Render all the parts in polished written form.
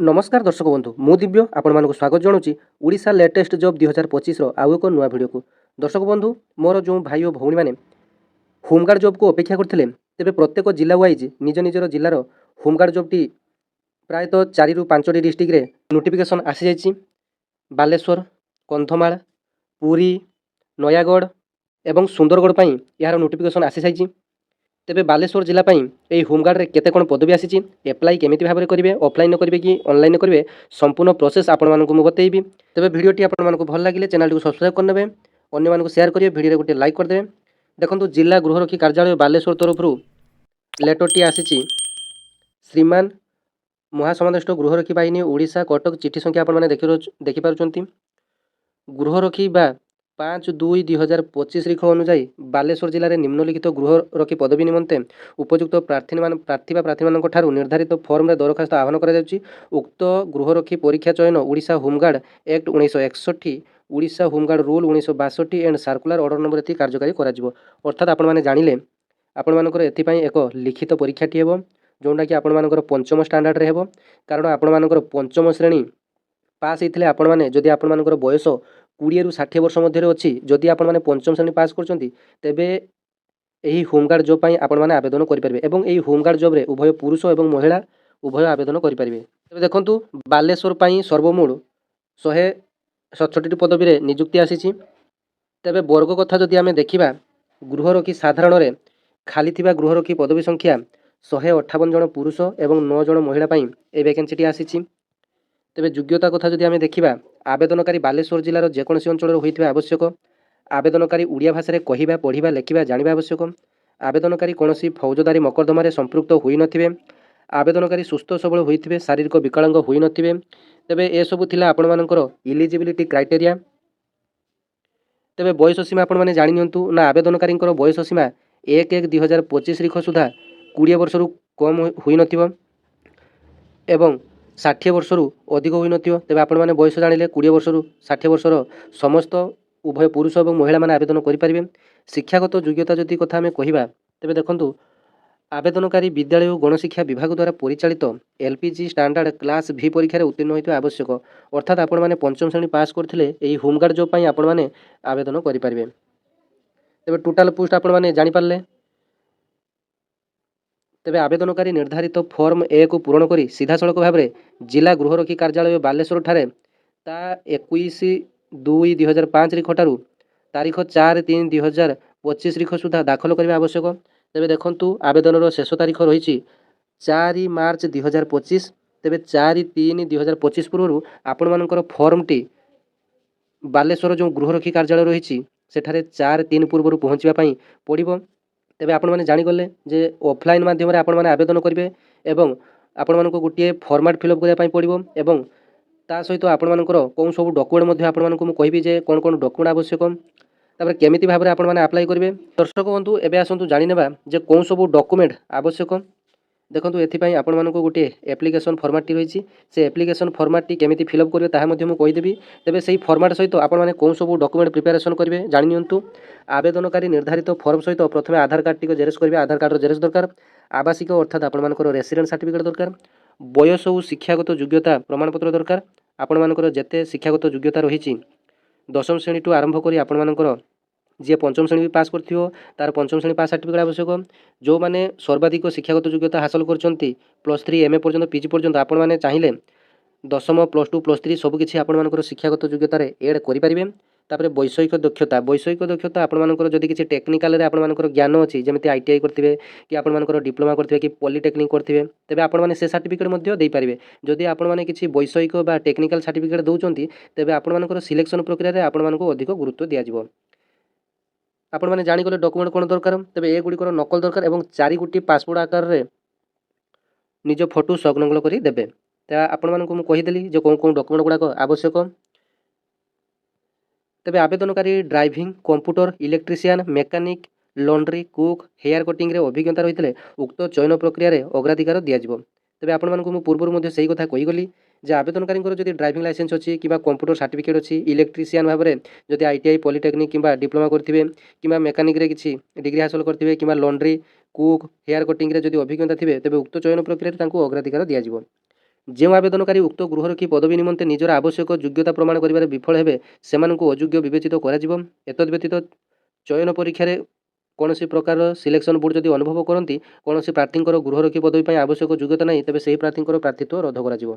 नमस्कार दर्शक बंधु मु दिव्य आपण स्वागत जनाऊँगी ओडिशा लेटेस्ट जॉब 2025 आउ एक नुआ भिडियो को। दर्शक बंधु मोर जो भाई और भौणी मैंने होमगार्ड जॉब को अपेक्षा करते तेज प्रत्येक जिला वाइज निज निजर जिलार होमगार्ड जॉब टी प्रायतः 4 ରୁ 5ଟି डिस्ट्रिक्ट रे नोटिफिकेशन आसी जाइए। बालेश्वर, कंधमाल, पुरी, नयागढ़ एवं सुंदरगढ़ पर यार नोटिफिकेशन आसी सारी। तेबे बालेश्वर जिला यही होमगार्ड रे केते कोन पदवी आसी एप्लाई केमिति भाबरे करिवे, ऑफलाइन करिवे कि ऑनलाइन करिवे, संपूर्ण प्रोसेस आपण मानकु मु बतेइबी। तेबे वीडियोटी आपण मानकु भल लागिले चैनल को सब्सक्राइब करनेबे, अन्य मानकु शेयर करिवे, वीडियो रे गोटे लाइक कर देबे। देखंतु जिला गृहरक्षी कार्यालय बालेश्वर तरफरु लेटरटी आसीची श्रीमान महासमादेष्ट गृहरक्षी बाहिनी ओडिशा कटक चिठी संख्या आपण माने देखि पारुचंती। गृहरक्षी बा 5/2/2025 रिख अनुजाई बालेश्वर जिले में निम्नलिखित गृहरक्षी पदवी निमंते उपयुक्त प्रार्थी ठारू निर्धारित फॉर्म रे दरखास्त आह्वान करा उक्त गृहरक्षी परीक्षा चयन Odisha home guard act 1961, Odisha home guard rule 1962 and circular order number 3 कार्यकारी करा अर्थात आपण माने जानिले आपण मानकर एथिपाई एक लिखित परीक्षाटी हेबो जोंटा कि आपण मानकर पंचम स्टैंडर्ड रे हेबो। कारण आपण मानकर पंचम श्रेणी पास होते आपण मैंने जदि आपण मानकर बयस 20 ରୁ 60 वर्ष मध्य अच्छी जदि आपण मैंने पंचम श्रेणी पास करछंती तेबे यही होमगार्ड जॉब पाई आपण माने आवेदन करिपारबे एवं यही होमगार्ड जॉब रे उभय पुरुष एवं महिला उभय आवेदन करिपारबे। तेबे देखंतु बालेश्वर पाई सर्वमूल 167 पदवी रे नियुक्ति आसीची। तेबे वर्ग कथा जदि आमे देखिबा गृहरक्षी साधारण रे खाली थिबा गृहरक्षी पदवी संख्या 158 जन पुरुष एवं 9 जन महिला पाई ए वैकेंसीटी आसीची। तेबे योग्यता कथा जदि आमे देखिबा आवेदनकारी बालेश्वर जिलार जेकोसी अंचल होइथिबा आवश्यक, आवेदनकारी उड़िया भाषा रे कहिबा पढ़िबा लेखिबा जानिबा आवश्यक, आवेदनकारी कोनोसी फौजदारी मकद्दमा संपृक्त होई नथिबे, आवेदनकारी सुस्थ सबल होइथिबे, शारीरिक विकलांग होई नथिबे। तेबे ए सब थिला आपण मानकर इलिजिबिलिटी क्राइटेरिया। तेबे बयस सीमा आपण माने जानि नियंतु ना आवेदनकारी बयस सीमा 1/1/2025 रिख सुधा 20 वर्ष रु कम होई नथिबो एवं 60 वर्ष रु अधिक होई नथिबो। तेबे आपण माने बयस जानिले 20 वर्ष रु 60 वर्षर समस्त उभय पुरुष और महिला माने आवेदन करि पारिबे। शिक्षागत योग्यता जदि कथा आमे कहिबा तेबे देखंतु आवेदनकारी विद्यालय और गणशिक्षा विभाग द्वारा परिचालित एलपीजी स्टैंडर्ड क्लास भी परीक्षा रे उत्तीर्ण होइतो आवश्यक। अर्थात आपण माने पंचम श्रेणी पास करथिले एही होमगार्ड जॉब पई आपण माने आवेदन करि पारिबे। तेबे टोटल पोस्ट आपण माने जानि पारले। तेबे आवेदनकारी निर्धारित फॉर्म ए को पूरण करी सीधा सड़क भाव में जिला गृहरक्षी कार्यालय बालेश्वर ठारे ता 21/2/2005 रिख ठारू तारीख 4/3/2025 रिख सुधा दाखल करने आवश्यक। तेबे देखंतु आवेदन शेष तारीख रही 4 मार्च 2025। तेबे 4/3/2025 पूर्व आपण मानकर फॉर्म टी बालेश्वर जो गृहरक्षी कार्यालय रही सेठारे 4/3 पूर्व पहुँचापी पड़ो। तेबे आपण माने जानि गले जे ऑफलाइन माध्यम रे आपण माने आवेदन करिवे एवं आपण मानको गोटे फॉर्मेट फिलअप करिया पई पड़िबो एवं ता सहित आपण मानकर कोन सब डॉक्यूमेंट मध्ये आपण मानको मु कहिबी जे कोन कोन डॉक्यूमेंट आवश्यक तापर केमिति भाबरे आपण माने अप्लाई करिवे। दर्शक बंधु एबे आसंतु जानि नेबा जे कोन सब डॉक्यूमेंट आवश्यक। देखंतु एथिपाई आपण मानको गोटे एप्लिकेशन फॉर्मेट टी रहिछि से एप्लिकेशन फॉर्मेट टी केमिति फिलअप करिवे ताहा मध्ये मु कहि देबी। तेबे सेही फॉर्मेट सहित आपण माने कोन सब डॉक्यूमेंट प्रिपरेशन करिवे जानि नियंतु। आवेदनकारी निर्धारित फॉर्म सहित प्रथमे आधार कार्ड टी जेरेक्स करिवे, आधार कार्ड जेरेक्स दरकार, आवासिक अर्थात आपण मानकर रेसिडेंट सर्टिफिकेट दरकार, बयस और शिक्षागत योग्यता प्रमाणपत्र दरकार। आपण मानकर जेते शिक्षागत योग्यता रही 10म श्रेणी टू आरंभ करी आपण मानकर जी पंचम श्रेणी भी पास करथियो तार पंचम श्रेणी पास सर्टिफिकेट आवश्यक। जो माने सर्वाधिक शिक्षागत योग्यता हासिल करछंती +3 एमए पर्यंत पीजी पर्यंत आपण माने चाहिए 10म +2 +3 सबकिछि आपण मानकर शिक्षागत योग्यता रे एड करि परिबे। तापर वैषयिक दक्षता आपण मानकर जदि किछि टेक्निकल रे आपण मानकर ज्ञान अछि जेमिति आईटीआई करथिबे कि आपण मानकर डिप्लोमा करथिबे कि पॉलिटेक्निक करथिबे तेबे आपण माने से सर्टिफिकेट मध्ये देई परिबे। जदि आपण माने किछि वैषयिक बा टेक्निकल सर्टिफिकेट दउचंती तेबे आपण मानकर सिलेक्शन प्रक्रिया रे आपण मानको अधिक गुरुत्व दिया जिवो। आपण माने जानि गले डॉक्यूमेंट कोन दरकार तेबे ए गुडी नकल दरकार एवं 4 गुटी पासपोर्ट आकार रे निज फोटो संलग्न करी देबे। ता आपण मानको मु कहि देली जे कोन कोन डॉक्यूमेंट गुडा आवश्यक। तेबे आवेदनकारी driving, computer, electrician, mechanic, laundry, cook, hair cutting रे अभिज्ञता रही उक्त चयन प्रक्रिया रे अग्राधिकार दिया जिवो। तेबे आपण मानको मु पूर्व मध्ये सही कथा कहि गली जे आवेदनकारी जदि ड्राइविंग लाइसेंस अच्छी कि कंप्यूटर सर्टिफिकेट अच्छी, इलेक्ट्रीशियन भाव में जदि आईटीआई पॉलिटेक्निक कि डिप्लोमा करथिबे कि मेकानिक रे किछि डिग्री हासिल करथिबे कि लॉन्ड्री, कुक, हेयर कटिंग रे जदि अभिज्ञता थिबे तेबे उक्त चयन प्रक्रिया रे तांको अग्राधिकार दिया जिवो। ଯେଉଁ ଆବେଦନକାରୀ ଉକ୍ତ ଗୃହରକ୍ଷୀ ପଦବୀ ନିମନ୍ତେ ନିଜର ଆବଶ୍ୟକ ଯୋଗ୍ୟତା ପ୍ରମାଣ କରିବାରେ ବିଫଳ ହେବେ ସେମାନଙ୍କୁ ଅଯୋଗ୍ୟ ବିବେଚିତ କରାଯିବ। ଏତଦ୍ ବ୍ୟତୀତ ଚୟନ ପରୀକ୍ଷାରେ କୌଣସି ପ୍ରକାର ସିଲେକ୍ସନ୍ ବୋର୍ଡ଼ ଯଦି ଅନୁଭବ କରନ୍ତି କୌଣସି ପ୍ରାର୍ଥୀଙ୍କର ଗୃହରକ୍ଷୀ ପଦବୀ ପାଇଁ ଆବଶ୍ୟକ ଯୋଗ୍ୟତା ନାହିଁ ତେବେ ସେହି ପ୍ରାର୍ଥୀଙ୍କର ପ୍ରାର୍ଥୀତ୍ୱ ରଦ୍ଦ କରାଯିବ।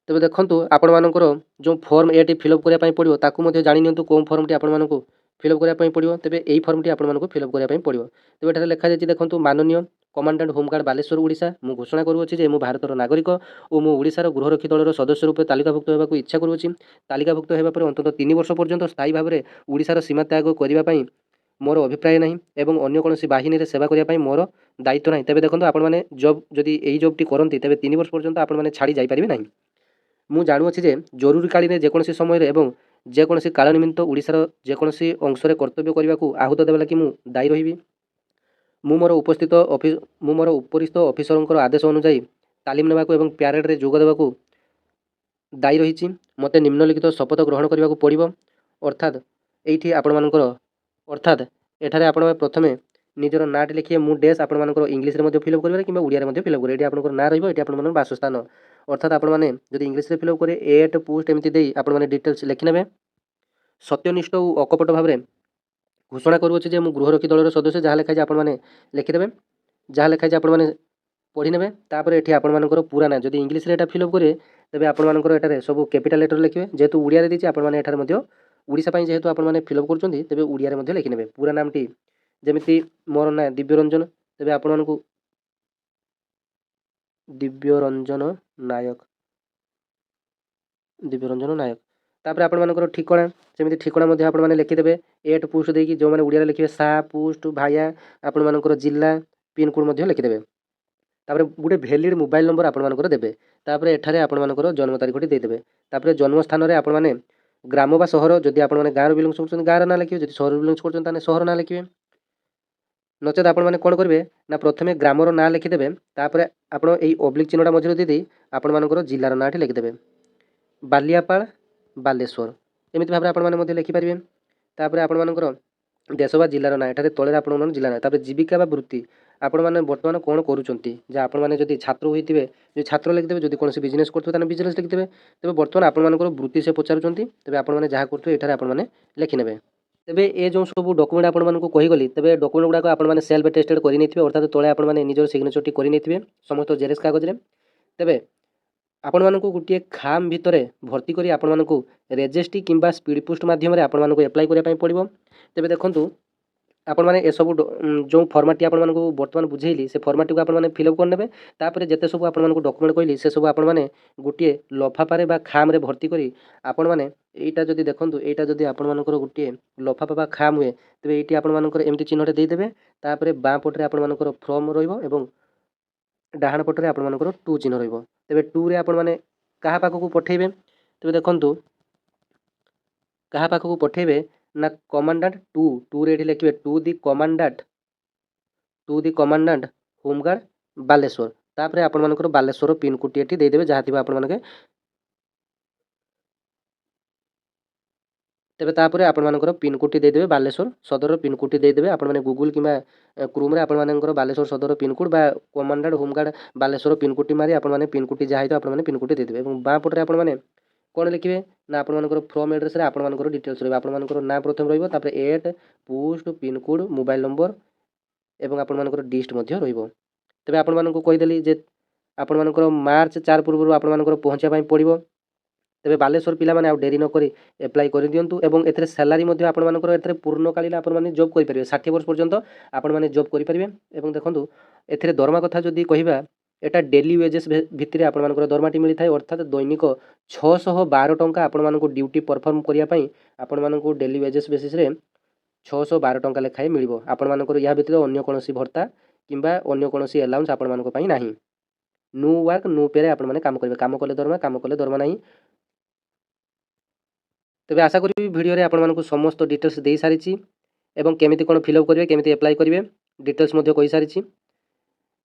ତେବେ ଦେଖନ୍ତୁ ଆପଣମାନଙ୍କର ଯେଉଁ ଫର୍ମ ଏଟି ଫିଲ୍ଅପ୍ କରିବା ପାଇଁ ପଡ଼ିବ ତାକୁ ମଧ୍ୟ ଜାଣି ନିଅନ୍ତୁ କେଉଁ ଫର୍ମଟି ଆପଣମାନଙ୍କୁ ଫିଲ୍ଅପ୍ କରିବା ପାଇଁ ପଡ଼ିବ। ତେବେ ଏହି ଫର୍ମଟି ଆପଣମାନଙ୍କୁ ଫିଲ୍ଅପ୍ କରିବା ପାଇଁ ପଡ଼ିବ। ତେବେ ଏଠାରେ ଲେଖାଯାଇଛି ଦେଖନ୍ତୁ ମାନନୀୟ କମାଣ୍ଡାଣ୍ଟ ହୋମଗାର୍ଡ଼ ବାଲେଶ୍ୱର ଓଡ଼ିଶା ମୁଁ ଘୋଷଣା କରୁଅଛି ଯେ ମୁଁ ଭାରତର ନାଗରିକ ଓ ମୁଁ ଓଡ଼ିଶାର ଗୃହରକ୍ଷୀ ଦଳର ସଦସ୍ୟ ରୂପେ ତାଲିକାଭୁକ୍ତ ହେବାକୁ ଇଚ୍ଛା କରୁଅଛି। ତାଲିକାଭୁକ୍ତ ହେବା ପରେ ଅନ୍ତତଃ 3 ବର୍ଷ ପର୍ଯ୍ୟନ୍ତ ସ୍ଥାୟୀ ଭାବରେ ଓଡ଼ିଶାର ସୀମା ତ୍ୟାଗ କରିବା ପାଇଁ ମୋର ଅଭିପ୍ରାୟ ନାହିଁ ଏବଂ ଅନ୍ୟ କୌଣସି ବାହିନୀରେ ସେବା କରିବା ପାଇଁ ମୋର ଦାୟିତ୍ୱ ନାହିଁ। ତେବେ ଦେଖନ୍ତୁ ଆପଣମାନେ ଜବ୍ ଯଦି ଏହି ଜବ୍ଟି କରନ୍ତି ତେବେ 3 ବର୍ଷ ପର୍ଯ୍ୟନ୍ତ ଆପଣମାନେ ଛାଡ଼ି ଯାଇପାରିବେ ନାହିଁ। ମୁଁ ଜାଣୁଅଛି ଯେ ଜରୁରୀକାଳୀନ ଯେକୌଣସି ସମୟରେ ଏବଂ ଯେକୌଣସି କାଳ ନିମିତ୍ତ ଓଡ଼ିଶାର ଯେକୌଣସି ଅଂଶରେ କର୍ତ୍ତବ୍ୟ କରିବାକୁ ଆହୁତ ଦେବା ଲାଗି ମୁଁ ଦାୟୀ ରହିବି। ମୁଁ ମୋର ଉପରିସ୍ଥ ଅଫିସରଙ୍କର ଆଦେଶ ଅନୁଯାୟୀ ତାଲିମ ନେବାକୁ ଏବଂ ପ୍ୟାରେଡ଼ରେ ଯୋଗ ଦେବାକୁ ଦାୟୀ ରହିଛି। ମୋତେ ନିମ୍ନଲିଖିତ ଶପଥ ଗ୍ରହଣ କରିବାକୁ ପଡ଼ିବ। ଅର୍ଥାତ୍ ଏଠାରେ ଆପଣ ପ୍ରଥମେ ନିଜର ନାଁଟି ଲେଖିବେ। ମୁଁ ଡେସ୍ ଆପଣମାନଙ୍କର ଇଂଲିଶରେ ମଧ୍ୟ ଫିଲ୍ଅପ୍ କରିବେ କିମ୍ବା ଓଡ଼ିଆରେ ମଧ୍ୟ ଫିଲ୍ଅପ୍ କରିବେ। ଏଠି ଆପଣଙ୍କର ନାଁ ରହିବ, ଏଠି ଆପଣଙ୍କର ବାସସ୍ଥାନ। ଅର୍ଥାତ୍ ଆପଣମାନେ ଯଦି ଇଂଲିଶରେ ଫିଲ୍ଅପ୍ କରିବେ ଏଟ୍ ପୋଷ୍ଟ ଏମିତି ଦେଇ ଆପଣମାନେ ଡିଟେଲ୍ସ ଲେଖିନେବେ। ସତ୍ୟନିଷ୍ଠ ଓ ଅକପଟ ଭାବରେ ଘୋଷଣା କରୁଅଛି ଯେ ମୁଁ ଗୃହରକ୍ଷୀ ଦଳର ସଦସ୍ୟ। ଯାହା ଲେଖାଯାଇଛି ଆପଣମାନେ ଲେଖିଦେବେ, ଯାହା ଲେଖାଯାଇଛି ଆପଣମାନେ ପଢ଼ିନେବେ। ତାପରେ ଏଠି ଆପଣମାନଙ୍କର ପୁରା ନାଁ ଯଦି ଇଂଲିଶରେ ଏଟା ଫିଲ୍ଅପ୍ କରିବେ ତେବେ ଆପଣମାନଙ୍କର ଏଠାରେ ସବୁ କ୍ୟାପିଟାଲ ଲେଟର ଲେଖିବେ। ଯେହେତୁ ଓଡ଼ିଆରେ ଦେଇଛି ଆପଣମାନେ ଏଠାରେ ମଧ୍ୟ ଓଡ଼ିଶା ପାଇଁ ଯେହେତୁ ଆପଣମାନେ ଫିଲ୍ଅପ୍ କରୁଛନ୍ତି ତେବେ ଓଡ଼ିଆରେ ମଧ୍ୟ ଲେଖିନେବେ ପୁରା ନାମଟି। ଯେମିତି ମୋର ନାଁ ଦିବ୍ୟରଞ୍ଜନ ତେବେ ଆପଣମାନଙ୍କୁ ଦିବ୍ୟରଞ୍ଜନ ନାୟକ ତାପରେ ଆପଣମାନଙ୍କର ଠିକଣା ସେମିତି ଠିକଣା ମଧ୍ୟ ଆପଣମାନେ ଲେଖିଦେବେ। ଏଟ୍ ପୋଷ୍ଟ ଦେଇକି ଯେଉଁମାନେ ଓଡ଼ିଆରେ ଲେଖିବେ ସା ପୋଷ୍ଟ ଭାୟା ଆପଣମାନଙ୍କର ଜିଲ୍ଲା ପିନ୍କୋଡ଼୍ ମଧ୍ୟ ଲେଖିଦେବେ। ତାପରେ ଗୋଟେ ଭ୍ୟାଲିଡ଼ ମୋବାଇଲ୍ ନମ୍ବର ଆପଣମାନଙ୍କର ଦେବେ। ତାପରେ ଏଠାରେ ଆପଣମାନଙ୍କର ଜନ୍ମ ତାରିଖଟି ଦେଇଦେବେ। ତାପରେ ଜନ୍ମସ୍ଥାନରେ ଆପଣମାନେ ଗ୍ରାମ ବା ସହର ଯଦି ଆପଣମାନେ ଗାଁରୁ ବିଲଙ୍ଗସ୍ କରୁଛନ୍ତି ଗାଁର ନାଁ ଲେଖିବେ, ଯଦି ସହରରୁ ବିଲଙ୍ଗସ୍ କରୁଛନ୍ତି ତାହେଲେ ସହର ନାଁ ଲେଖିବେ। ନଚେତ୍ ଆପଣମାନେ କ'ଣ କରିବେ ନା ପ୍ରଥମେ ଗ୍ରାମର ନାଁ ଲେଖିଦେବେ, ତାପରେ ଆପଣ ଏଇ ଅବ୍ଲିକ୍ ଚିହ୍ନଟା ମଝିରେ ଦେଇଦେଇ ଆପଣମାନଙ୍କର ଜିଲ୍ଲାର ନାଁଟି ଲେଖିଦେବେ। ବାଲିଆପାଳ ବାଲେଶ୍ୱର ଏମିତି ଭାବରେ ଆପଣମାନେ ମଧ୍ୟ ଲେଖିପାରିବେ। ତାପରେ ଆପଣମାନଙ୍କର ଦେଶ ବା ଜିଲ୍ଲାର ନାଁ ଏଠାରେ ତଳରେ ଆପଣଙ୍କର ଜିଲ୍ଲା ନାଁ। ତାପରେ ଜୀବିକା ବା ବୃତ୍ତି ଆପଣମାନେ ବର୍ତ୍ତମାନ କ'ଣ କରୁଛନ୍ତି, ଯେ ଆପଣମାନେ ଯଦି ଛାତ୍ର ହୋଇଥିବେ ଯଦି ଛାତ୍ର ଲେଖିଦେବେ, ଯଦି କୌଣସି ବିଜନେସ୍ କରୁଥିବେ ତାହେଲେ ବିଜନେସ୍ ଲେଖିଦେବେ। ତେବେ ବର୍ତ୍ତମାନ ଆପଣମାନଙ୍କର ବୃତ୍ତି ସେ ପଚାରୁଛନ୍ତି, ତେବେ ଆପଣମାନେ ଯାହା କରୁଥିବେ ଏଠାରେ ଆପଣମାନେ ଲେଖିନେବେ। ତେବେ ଏ ଯେଉଁ ସବୁ ଡକୁମେଣ୍ଟ ଆପଣମାନଙ୍କୁ କହିଗଲି ତେବେ ଡକୁମେଣ୍ଟ ଗୁଡ଼ାକ ଆପଣମାନେ ସେଲ୍ଫ ଆଟେଷ୍ଟେଡ୍ କରିନେଇଥିବେ, ଅର୍ଥାତ୍ ତଳେ ଆପଣମାନେ ନିଜର ସିଗ୍ନେଚରଟି କରିନେଇଥିବେ ସମସ୍ତ ଜେରକ୍ସ କାଗଜରେ। ତେବେ ଆପଣମାନଙ୍କୁ ଗୋଟିଏ ଖାମ୍ ଭିତରେ ଭର୍ତ୍ତି କରି ଆପଣମାନଙ୍କୁ ରେଜିଷ୍ଟ୍ରି କିମ୍ବା ସ୍ପିଡ଼ ପୋଷ୍ଟ ମାଧ୍ୟମରେ ଆପଣମାନଙ୍କୁ ଆପ୍ଲାଏ କରିବା ପାଇଁ ପଡ଼ିବ। ତେବେ ଦେଖନ୍ତୁ ଆପଣମାନେ ଏସବୁ ଯେଉଁ ଫର୍ମାଟଟି ଆପଣମାନଙ୍କୁ ବର୍ତ୍ତମାନ ବୁଝେଇଲି ସେ ଫର୍ମାଟଟିକୁ ଆପଣମାନେ ଫିଲ୍ଅପ୍ କରିନେବେ। ତାପରେ ଯେତେ ସବୁ ଆପଣମାନଙ୍କୁ ଡକୁମେଣ୍ଟ କହିଲି ସେସବୁ ଆପଣମାନେ ଗୋଟିଏ ଲଫାଫାରେ ବା ଖାମ୍ରେ ଭର୍ତ୍ତି କରି ଆପଣମାନେ ଏଇଟା ଯଦି ଦେଖନ୍ତୁ ଏଇଟା ଯଦି ଆପଣମାନଙ୍କର ଗୋଟିଏ ଲଫାଫା ବା ଖାମ୍ ହୁଏ ତେବେ ଏଇଠି ଆପଣମାନଙ୍କର ଏମିତି ଚିହ୍ନଟେ ଦେଇଦେବେ। ତାପରେ ବାଁ ପଟରେ ଆପଣମାନଙ୍କର ଫର୍ମ ରହିବ ଏବଂ ଡାହାଣ ପଟରେ ଆପଣମାନଙ୍କର ଟୁ ଚିହ୍ନ ରହିବ। ତେବେ ଟୁରେ ଆପଣମାନେ କାହା ପାଖକୁ ପଠାଇବେ, ତେବେ ଦେଖନ୍ତୁ କାହା ପାଖକୁ ପଠାଇବେ ନା କମାଣ୍ଡାଣ୍ଟ ଟୁରେ ଏଠି ଲେଖିବେ ଟୁ ଦି କମାଣ୍ଡାଣ୍ଟ ହୋମଗାର୍ଡ଼ ବାଲେଶ୍ୱର। ତାପରେ ଆପଣମାନଙ୍କର ବାଲେଶ୍ୱର ପିନ୍କୋଡ଼ଟି ଏଠି ଦେଇଦେବେ ଯାହା ଥିବ ଆପଣମାନେ। ତେବେ ତାପରେ ଆପଣମାନଙ୍କର ପିନ୍କୋଡ଼ଟି ଦେଇଦେବେ, ବାଲେଶ୍ୱର ସଦରର ପିନ୍କୋଡ଼ଟି ଦେଇଦେବେ। ଆପଣମାନେ ଗୁଗୁଲ କିମ୍ବା କ୍ରୋମ୍ରେ ଆପଣମାନଙ୍କର ବାଲେଶ୍ୱର ସଦର ପିନ୍କୋଡ଼ ବା କମାଣ୍ଡାଣ୍ଟ ହୋମଗାର୍ଡ଼ ବାଲେଶ୍ୱର ପିନ୍କୋଡ଼ଟି ମାରି ଆପଣମାନେ ପିନ୍କୋଡ଼ଟି ଯାହା ହେଇଥିବ ଆପଣମାନେ ପିନ୍କୋଡ଼ଟି ଦେଇଦେବେ। ଏବଂ ବାଁ ପଟରେ ଆପଣମାନେ କ'ଣ ଲେଖିବେ ନା ଆପଣମାନଙ୍କର ଫର୍ମ ଆଡ୍ରେସରେ ଆପଣମାନଙ୍କର ଡିଟେଲ୍ସ ରହିବ। ଆପଣମାନଙ୍କର ନାଁ ପ୍ରଥମେ ରହିବ, ତାପରେ at post pin code mobile number ଏବଂ ଆପଣମାନଙ୍କର ଡିଷ୍ଟ୍ରିକ୍ଟ ମଧ୍ୟ ରହିବ। ତେବେ ଆପଣମାନଙ୍କୁ କହିଦେଲି ଯେ ଆପଣମାନଙ୍କର ମାର୍ଚ୍ଚ 4 ପୂର୍ବରୁ ଆପଣମାନଙ୍କର ପହଞ୍ଚିବା ପାଇଁ ପଡ଼ିବ। ତେବେ ବାଲେଶ୍ୱର ପିଲାମାନେ ଆଉ ଡେରି ନକରି ଆପ୍ଲାଏ କରିଦିଅନ୍ତୁ ଏବଂ ଏଥିରେ ସାଲାରୀ ମଧ୍ୟ ଆପଣମାନଙ୍କର ଏଥିରେ ପୂର୍ଣ୍ଣକାଳୀନ ଆପଣମାନେ ଜବ୍ କରିପାରିବେ। 60 ବର୍ଷ ପର୍ଯ୍ୟନ୍ତ ଆପଣମାନେ ଜବ୍ କରିପାରିବେ। ଏବଂ ଦେଖନ୍ତୁ ଏଥିରେ ଦରମା କଥା ଯଦି କହିବା ଏଟା ଡେଲି ୱେଜେସ୍ ଭିତ୍ତିରେ ଆପଣମାନଙ୍କର ଦରମାଟି ମିଳିଥାଏ, ଅର୍ଥାତ୍ ଦୈନିକ 612 ଟଙ୍କା ଆପଣମାନଙ୍କୁ ଡ୍ୟୁଟି ପରଫର୍ମ କରିବା ପାଇଁ ଆପଣମାନଙ୍କୁ ଡେଲି ୱେଜେସ୍ ବେସିସ୍ରେ 612 ଟଙ୍କା ଲେଖାଏଁ ମିଳିବ। ଆପଣମାନଙ୍କର ଏହା ବ୍ୟତୀତ ଅନ୍ୟ କୌଣସି ଭତ୍ତା କିମ୍ବା ଅନ୍ୟ କୌଣସି ଆଲାଉନ୍ସ ଆପଣମାନଙ୍କ ପାଇଁ ନାହିଁ। ନୋ ୱାର୍କ ନୋ ପେରେ ଆପଣମାନେ କାମ କରିବେ, କାମ କଲେ ଦରମା, କାମ କଲେ ଦରମା ନାହିଁ। ତେବେ ଆଶା କରିବି ଭିଡ଼ିଓରେ ଆପଣମାନଙ୍କୁ ସମସ୍ତ ଡିଟେଲ୍ସ ଦେଇସାରିଛି ଏବଂ କେମିତି କ'ଣ ଫିଲ୍ଅପ୍ କରିବେ କେମିତି ଆପ୍ଲାଏ କରିବେ ଡିଟେଲ୍ସ ମଧ୍ୟ କହିସାରିଛି।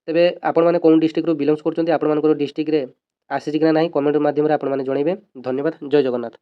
ତେବେ ଆପଣମାନେ କେଉଁ ଡିଷ୍ଟ୍ରିକ୍ଟରୁ ବିଲଙ୍ଗସ୍ କରୁଛନ୍ତି, ଆପଣମାନଙ୍କର ଡିଷ୍ଟ୍ରିକ୍ଟରେ ଆସିଛି କି ନାହିଁ କମେଣ୍ଟ ମାଧ୍ୟମରେ ଆପଣମାନେ ଜଣାଇବେ। ଧନ୍ୟବାଦ, ଜୟ ଜଗନ୍ନାଥ।